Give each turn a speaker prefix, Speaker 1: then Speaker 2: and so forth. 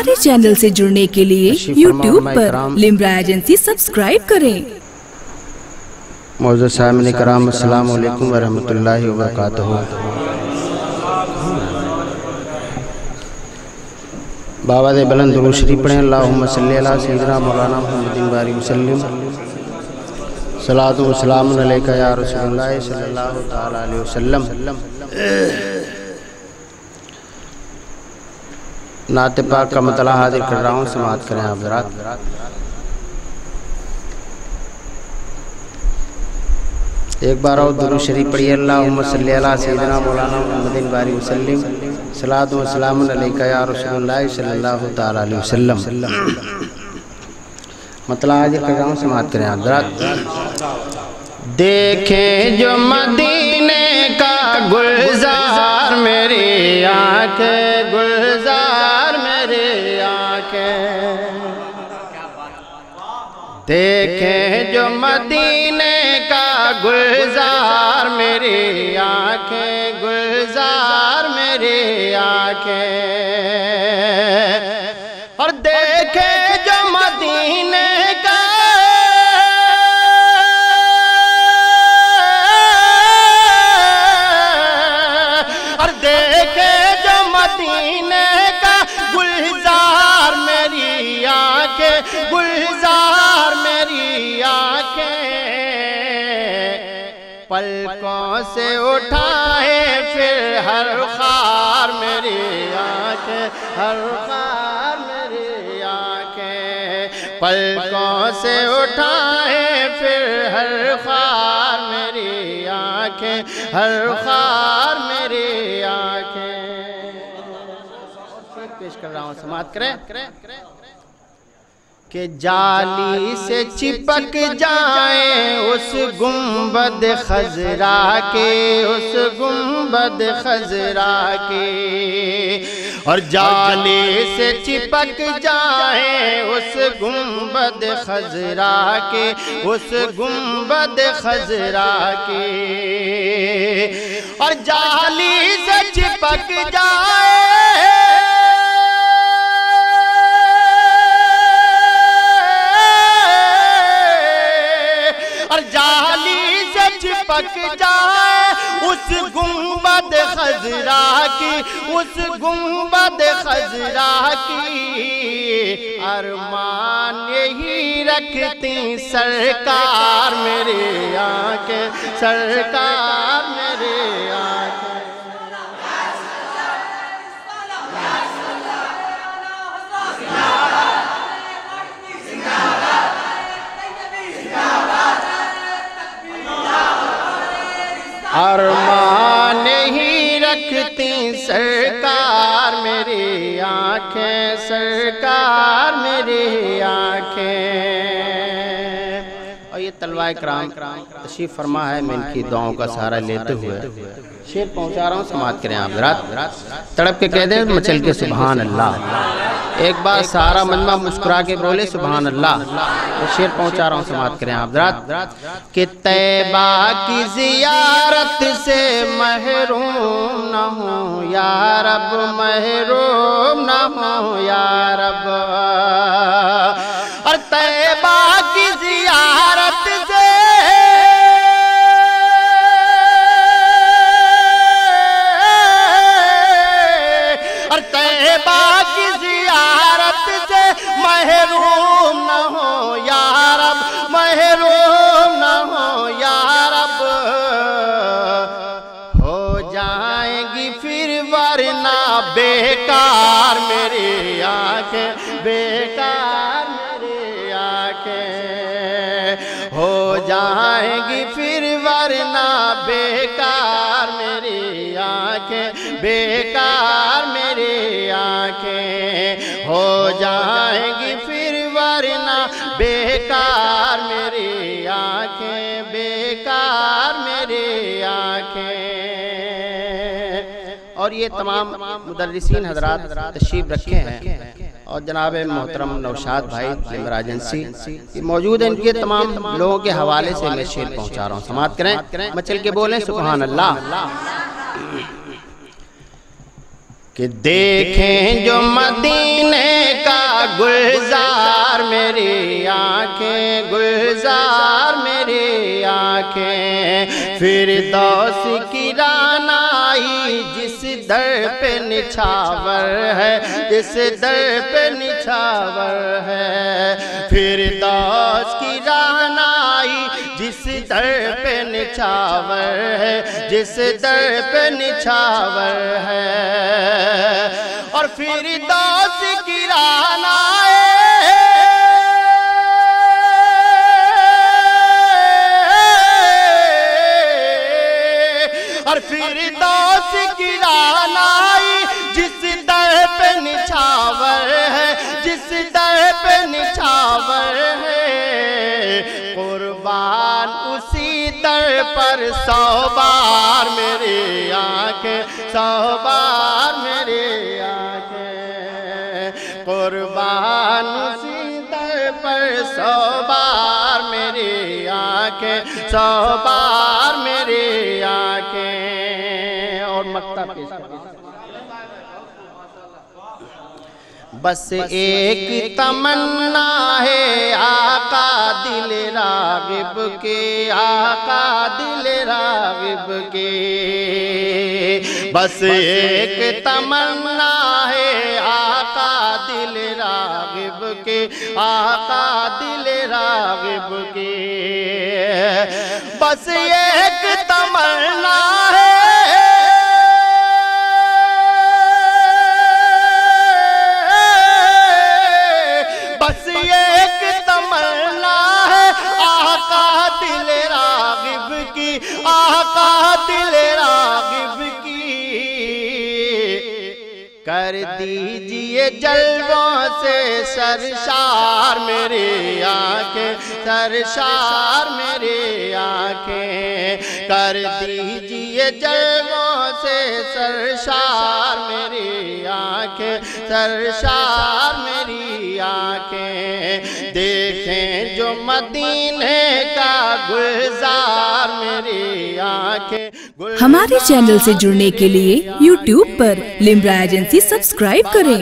Speaker 1: हमारे चैनल से जुड़ने के लिए YouTube पर लिम्रा एजेंसी सब्सक्राइब करें।
Speaker 2: मौजूद सामने कराम अस्सलाम वालेकुम व रहमतुल्लाहि व बरकातहू। बाबा दे बुलंद दुरूद शरीफ पढ़ें। अल्लाहुम्मा सल्ली अला सय्यिदिना मौलाना मुहम्मदिन बारिक वसल्लम। सलातु व सलामुन अलैका या रसूलल्लाह सल्लल्लाहु तआला अलैहि वसल्लम। नात पाक का मतला हाजिर कर रहा हूँ, समाअत करें आप हज़रात। एक बार और दुरूद शरीफ पढ़िए। अल्लाहुम्मा सल्ली अला सय्यिदिना मौलाना मुहम्मदिन बारिक वसल्लम। सलातु व सलामुन अलैका या रसूलल्लाह सल्लल्लाहु तआला अलैहि वसल्लम। मतला हाजिर कर रहा हूँ, समाअत करें आप हज़रात। देखें जो मदीने का गुलजार मेरी आंखें, गुलजार मेरी आंखें। देखें जो मदीने का गुलजार मेरी आंखें, गुलजार मेरी आंखें। और देखें जो मदीने का गुलजार मेरी आंखें। पलकों से उठाए फिर हर खार मेरी आंखें, हर खार मेरी आंखें। पलकों से उठाए फिर हर खार मेरी आंखें, हर खार मेरी आंखें। पेश कर रहा हूँ, समाअत करें। कि जाली से चिपक जाए उस गुंबद खजरा के, उस गुंबद खजरा के। और जाली से चिपक जाए उस गुंबद खजरा के, उस गुंबद खजरा के। और जाली से चिपक जाए चिपक जाए उस गुंबद खजरा की, उस गुंबद खजरा की। अरमान यही रखती सरकार मेरी आंखें, सरकार मेरी आंखें। अरमान ही रखती सरकार मेरी आंखें, सरकार मेरी आंखें। और ये तलवाए कराम तशरीफ फरमा है। मैं इनकी दुआओं का सहारा लेते हुए शेर पहुंचा रहा हूँ, समाअत करें आप हज़रात। तड़प के कह दें मचल के सुभान अल्लाह। एक बार सारा मजमा मुस्कुरा के बोले सुभान अल्लाह। तो शेर पहुंचा रहा हूँ, समाअत करें आप हज़रात। कि तैबा की ज़ियारत से महरूम न हो या रब, महरूम न हो या रब। और तैबा की ज़ियारत से महरूम न हो या रब, महरूम न हो या रब। हो जाएंगी फिर वरना बेकार मेरी आंखें, बेकार मेरी आंखें। हो जाएंगी फिर वरना बेकार मेरी आंखें, बेकार मेरी आंखें। हो जाएंगी फिर वरना बेकार मेरी आंखें, बेकार मेरी आंखें। और ये तमाम मुदर्रिसीन हजरात तशरीफ रखे हैं। और जनाब मोहतरम नौशाद भाई लिम्रा एजेंसी मौजूद है। इनके तमाम लोगों के हवाले से मैं शेर पहुंचा रहा हूँ, समाअत करें। मचल के बोलें सुभान अल्लाह। कि देखें जो मदीने گلزار میری آنکھیں گلزار میری آنکھیں فردوس کی رانائی جس در پہ نچھاور ہے جس در پہ نچھاور ہے فردوس کی رانائی جس در پہ نچھاور ہے جس در پہ نچھاور ہے اور فردوس کی رانائی اور فردوس کی رانائی جس در پہ نچھاور ہے جس در پہ نچھاور ہے قربان اسی در پر 100 بار میری آنکھیں 100 بار میری آنکھیں قربان اسی در پر 100 بار میری آنکھیں 100 بار میری آنکھیں اور مکتب پیش کریں بس ایک تمنا ہے آقا دل راغب کے آقا دل راغب کے بس ایک تمنا ہے آقا دل راغب کے آقا دل راغب کے بس ایک تمنا ہے بس ایک تمنا ہے آقا دل راغب کی آقا دل راغب کی کر دیجئے جلووں سے سرشار میری آنکھیں سرشار میری آنکھیں کر دیجئے جلووں سے سرشار میری آنکھیں سرشار میری آنکھیں دیکھیں جو مدینے کا گلزار میری آنکھیں
Speaker 1: ہمارے چینل سے جڑنے کے لیے YouTube پر لمبرا ایجنسی سبسکرائب کریں